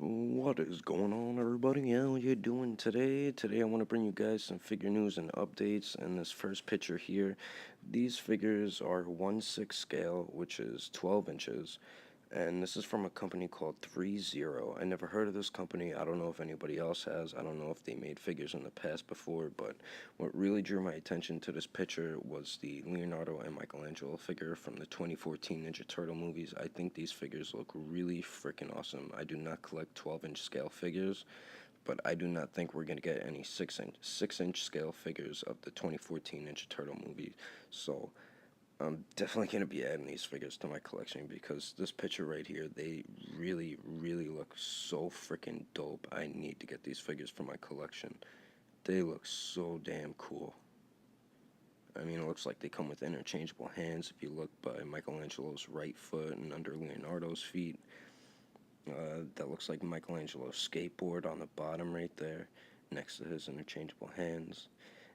What is going on, everybody? How you doing today? Today I want to bring you guys some figure news and updates. And this first picture here, these figures are 1/6 scale, which is 12 inches. And this is from a company called ThreeZero. I never heard of this company. I don't know if anybody else has. I don't know if they made figures in the past before, but what really drew my attention to this picture was the Leonardo and Michelangelo figure from the 2014 Ninja Turtle movies. I think these figures look really freaking awesome. I do not collect 12-inch scale figures, but I do not think we're gonna get any six inch scale figures of the 2014 Ninja Turtle movie. So I'm definitely going to be adding these figures to my collection because this picture right here, they really, really look so freaking dope. I need to get these figures for my collection. They look so damn cool. I mean, it looks like they come with interchangeable hands if you look by Michelangelo's right foot and under Leonardo's feet. That looks like Michelangelo's skateboard on the bottom right there next to his interchangeable hands.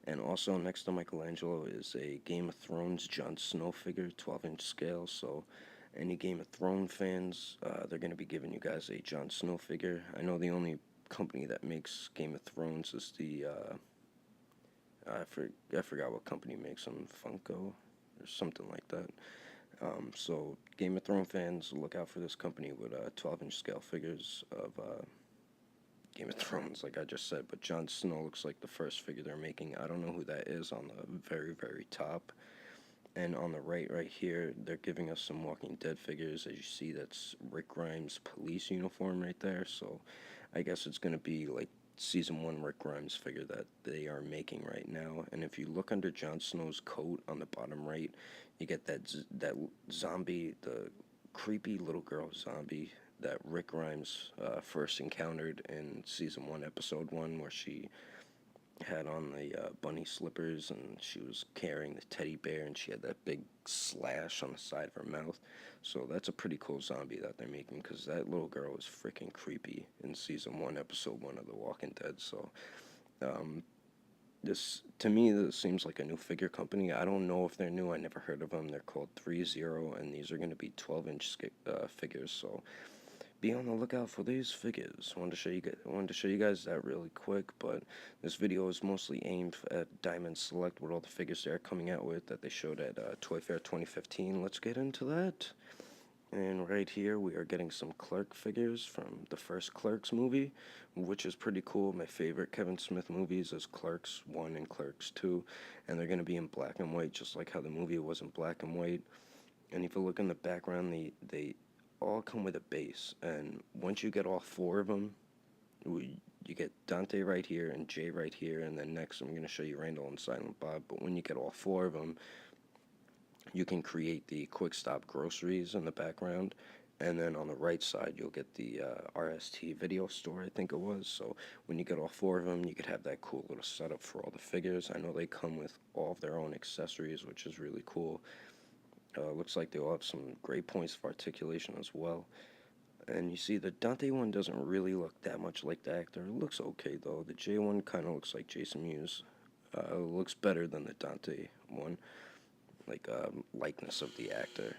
And also next to Michelangelo is a Game of Thrones Jon Snow figure, 12-inch scale. So any Game of Thrones fans, they're going to be giving you guys a Jon Snow figure. I know the only company that makes Game of Thrones is I forgot what company makes them, Funko or something like that. So Game of Thrones fans, look out for this company with 12-inch scale figures of Game of Thrones, like I just said, but Jon Snow looks like the first figure they're making. I don't know who that is on the very, very top. And on the right here, they're giving us some Walking Dead figures. As you see, that's Rick Grimes' police uniform right there. So I guess it's going to be like season 1 Rick Grimes figure that they are making right now. And if you look under Jon Snow's coat on the bottom right, you get that zombie, the creepy little girl zombie that Rick Grimes first encountered in season 1, episode 1, where she had on the bunny slippers and she was carrying the teddy bear and she had that big slash on the side of her mouth. So that's a pretty cool zombie that they're making because that little girl was freaking creepy in season 1, episode 1 of The Walking Dead. So um, this, to me, this seems like a new figure company. I don't know if they're new. I never heard of them. They're called ThreeZero, and these are going to be 12-inch figures. So be on the lookout for these figures. Wanted to show you guys that really quick, but this video is mostly aimed at Diamond Select with all the figures they're coming out with that they showed at Toy Fair 2015. Let's get into that. And right here we are getting some Clerk figures from the first Clerks movie, which is pretty cool. My favorite Kevin Smith movies is Clerks 1 and Clerks 2, and they're going to be in black and white just like how the movie was in black and white. And if you look in the background, they all come with a base, and once you get all 4 of them, you get Dante right here and Jay right here, and then next I'm going to show you Randall and Silent Bob. But when you get all 4 of them, you can create the Quick Stop groceries in the background, and then on the right side you'll get the RST video store, I think it was. So when you get all 4 of them, you could have that cool little setup for all the figures. I know they come with all of their own accessories, which is really cool. Looks like they all have some great points of articulation as well. And you see, the Dante one doesn't really look that much like the actor. It looks okay, though. The J one kind of looks like Jason Mewes. It looks better than the Dante one, like likeness of the actor.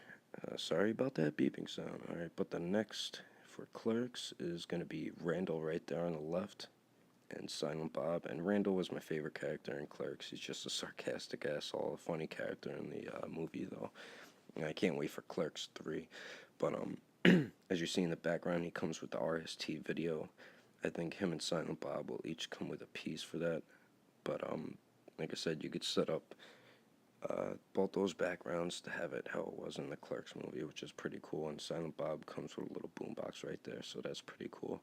Sorry about that beeping sound. Alright, but the next for Clerks is going to be Randall right there on the left, and Silent Bob. And Randall was my favorite character in Clerks. He's just a sarcastic asshole, a funny character in the movie, though. And I can't wait for Clerks 3. But as you see in the background, he comes with the RST video. I think him and Silent Bob will each come with a piece for that. But like I said, you could set up both those backgrounds to have it how it was in the Clerks movie, which is pretty cool. And Silent Bob comes with a little boombox right there, so that's pretty cool.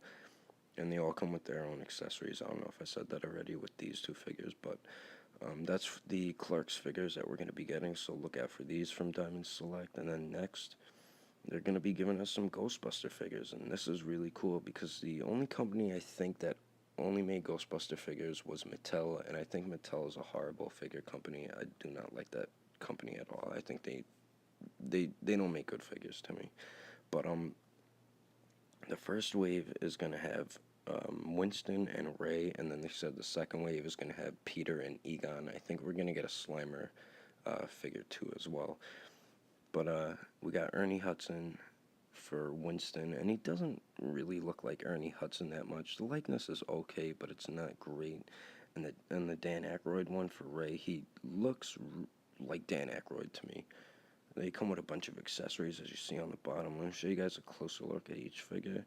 And they all come with their own accessories. I don't know if I said that already with these 2 figures, but that's the Clerks figures that we're going to be getting, so look out for these from Diamond Select. And then next, they're going to be giving us some Ghostbuster figures, and this is really cool because the only company I think that only made Ghostbuster figures was Mattel, and I think Mattel is a horrible figure company. I do not like that company at all. I think they don't make good figures to me. But the first wave is going to have Winston and Ray, and then they said the second wave is going to have Peter and Egon. I think we're going to get a Slimer figure too as well. But we got Ernie Hudson, for Winston, and he doesn't really look like Ernie Hudson that much. The likeness is okay, but it's not great. And the Dan Aykroyd one for Ray, he looks like Dan Aykroyd to me. They come with a bunch of accessories, as you see on the bottom. I'm going to show you guys a closer look at each figure.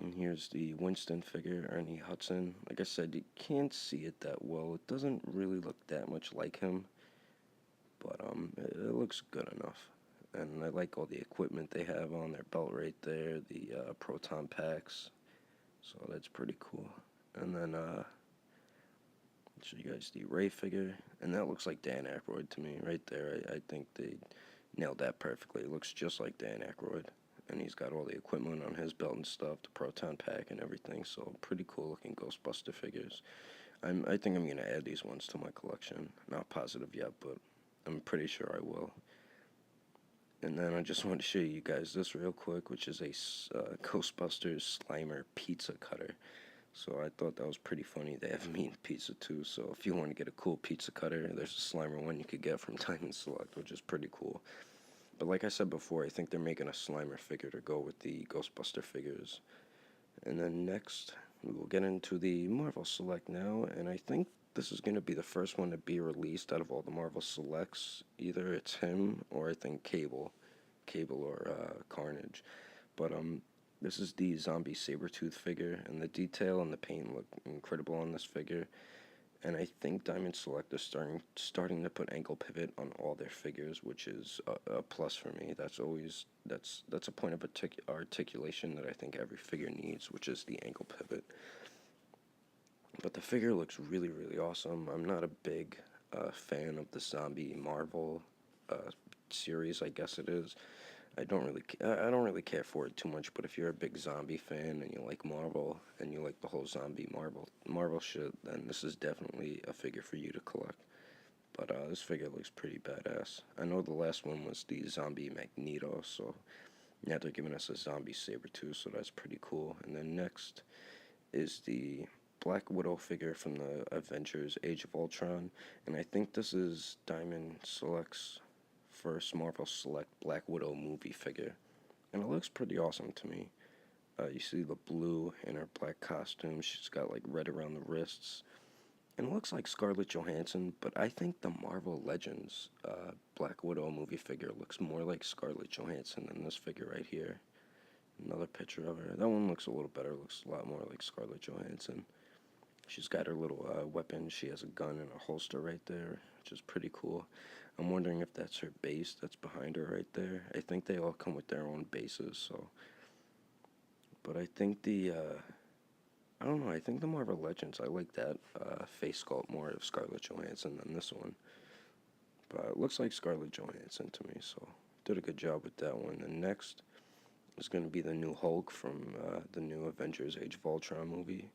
And here's the Winston figure, Ernie Hudson. Like I said, you can't see it that well. It doesn't really look that much like him, but it looks good enough. And I like all the equipment they have on their belt right there, the proton packs. So that's pretty cool. And then I'll show you guys the Ray figure, and that looks like Dan Aykroyd to me right there. I think they nailed that perfectly. It looks just like Dan Aykroyd, and he's got all the equipment on his belt and stuff, the proton pack and everything. So pretty cool looking Ghostbuster figures. I think I'm gonna add these ones to my collection. Not positive yet, but I'm pretty sure I will. And then I just want to show you guys this real quick, which is a Ghostbusters Slimer pizza cutter. So I thought that was pretty funny. They have meat and pizza too. So if you want to get a cool pizza cutter, there's a Slimer one you could get from Diamond Select, which is pretty cool. But like I said before, I think they're making a Slimer figure to go with the Ghostbuster figures. And then next, we will get into the Marvel Select now, and I think this is going to be the first one to be released out of all the Marvel Selects. Either it's him, or I think Cable or Carnage. But this is the zombie Sabretooth figure, and the detail and the paint look incredible on this figure. And I think Diamond Select is starting to put ankle pivot on all their figures, which is a plus for me. That's a point of articulation that I think every figure needs, which is the ankle pivot. But the figure looks really, really awesome. I'm not a big fan of the zombie Marvel series, I guess it is. I don't really care for it too much, but if you're a big zombie fan and you like Marvel and you like the whole zombie Marvel shit, then this is definitely a figure for you to collect. But this figure looks pretty badass. I know the last one was the zombie Magneto, so now they're giving us a zombie Sabretooth, so that's pretty cool. And then next is the Black Widow figure from the Avengers Age of Ultron, and I think this is Diamond Select's first Marvel Select Black Widow movie figure, and it looks pretty awesome to me. You see the blue in her black costume. She's got like red around the wrists, and it looks like Scarlett Johansson. But I think the Marvel Legends Black Widow movie figure looks more like Scarlett Johansson than this figure right here. Another picture of her. That one looks a little better. Looks a lot more like Scarlett Johansson. She's got her little weapon. She has a gun in a holster right there, which is pretty cool. I'm wondering if that's her base that's behind her right there. I think they all come with their own bases, so. But I think I don't know, I think the Marvel Legends, I like that face sculpt more of Scarlett Johansson than this one. But it looks like Scarlett Johansson to me, so did a good job with that one. And next is going to be the new Hulk from the new Avengers Age of Ultron movie.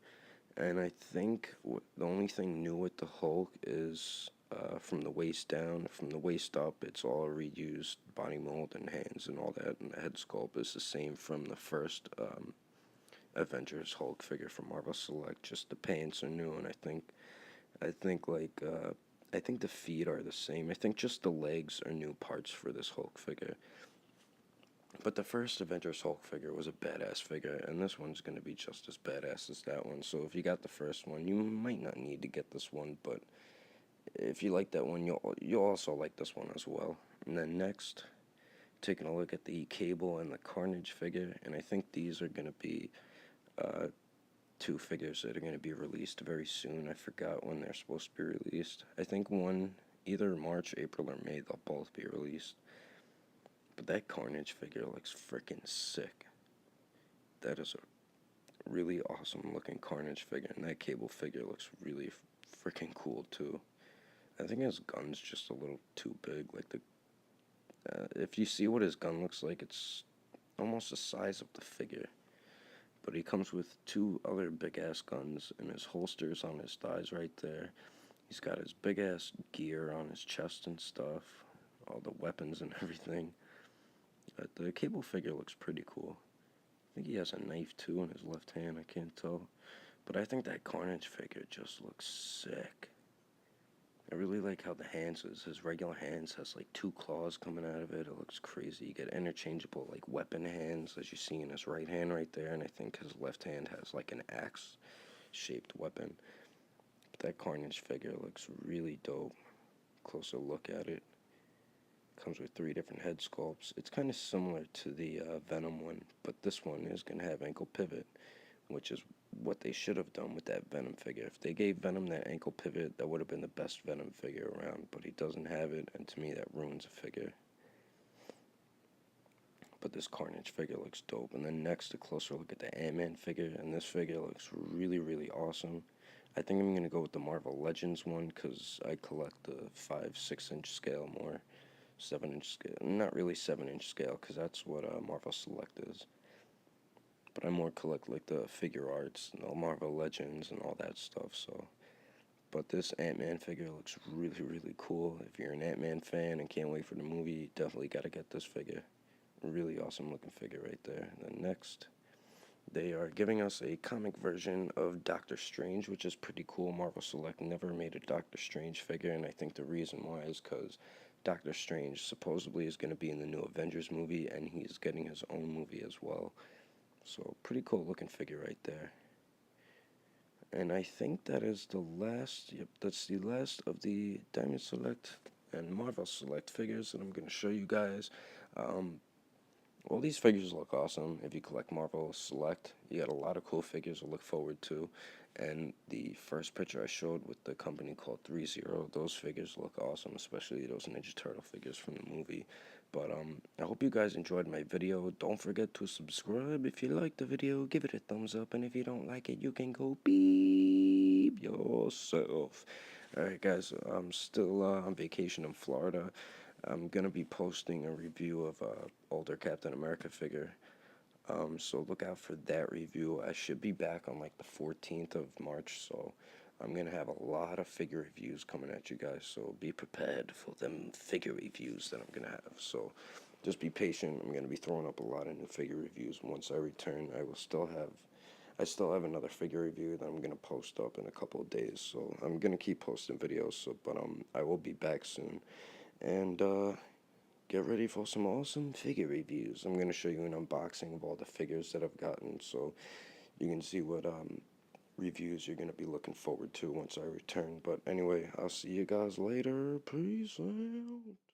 And I think the only thing new with the Hulk is from the waist down. From the waist up, it's all reused body mold and hands and all that. And the head sculpt is the same from the first Avengers Hulk figure from Marvel Select. Just the pants are new, and I think I think the feet are the same. I think just the legs are new parts for this Hulk figure. But the first Avengers Hulk figure was a badass figure, and this one's going to be just as badass as that one. So if you got the first one, you might not need to get this one, but if you like that one, you'll also like this one as well. And then next, taking a look at the Cable and the Carnage figure, and I think these are going to be two figures that are going to be released very soon. I forgot when they're supposed to be released. I think one, either March, April, or May, they'll both be released. But that Carnage figure looks freaking sick. That is a really awesome looking Carnage figure, and that Cable figure looks really freaking cool too. I think his gun's just a little too big. Like if you see what his gun looks like, it's almost the size of the figure. But he comes with two other big ass guns, and his holsters on his thighs right there. He's got his big ass gear on his chest and stuff, all the weapons and everything. The Cable figure looks pretty cool. I think he has a knife too in his left hand, I can't tell. But I think that Carnage figure just looks sick. I really like how the hands is. His regular hands has like two claws coming out of it. It looks crazy. You get interchangeable like weapon hands as you see in his right hand right there, and I think his left hand has like an axe shaped weapon. But that Carnage figure looks really dope. Closer look at it. Comes with three different head sculpts. It's kind of similar to the Venom one, but this one is going to have ankle pivot, which is what they should have done with that Venom figure. If they gave Venom that ankle pivot, that would have been the best Venom figure around, but he doesn't have it, and to me that ruins a figure. But this Carnage figure looks dope. And then next, a closer look at the Ant-Man figure, and this figure looks really, really awesome. I think I'm going to go with the Marvel Legends one, because I collect the 5-6 inch scale more. 7 inch scale, not really 7 inch scale, because that's what Marvel Select is. But I more collect like the figure arts, Marvel Legends, and all that stuff. So, but this Ant-Man figure looks really, really cool. If you're an Ant-Man fan and can't wait for the movie, you definitely got to get this figure. Really awesome looking figure right there. And then next, they are giving us a comic version of Doctor Strange, which is pretty cool. Marvel Select never made a Doctor Strange figure, and I think the reason why is because Doctor Strange supposedly is going to be in the new Avengers movie, and he's getting his own movie as well. So, pretty cool looking figure right there. And I think that is the last, yep, that's the last of the Diamond Select and Marvel Select figures that I'm going to show you guys. Um, All these figures look awesome. If you collect Marvel Select, you got a lot of cool figures to look forward to. And the first picture I showed with the company called ThreeZero, those figures look awesome, especially those Ninja Turtle figures from the movie. But I hope you guys enjoyed my video. Don't forget to subscribe if you liked the video. Give it a thumbs up, and if you don't like it, you can go beep yourself. Alright guys, I'm still on vacation in Florida. I'm gonna be posting a review of a older Captain America figure. So look out for that review. I should be back on like the 14th of March, so I'm gonna have a lot of figure reviews coming at you guys. So be prepared for them figure reviews that I'm gonna have. So just be patient. I'm gonna be throwing up a lot of new figure reviews. Once I return, I still have another figure review that I'm gonna post up in a couple of days. So I'm gonna keep posting videos. So, but I will be back soon. And get ready for some awesome figure reviews. I'm going to show you an unboxing of all the figures that I've gotten so you can see what reviews you're going to be looking forward to once I return. But anyway, I'll see you guys later. Peace out.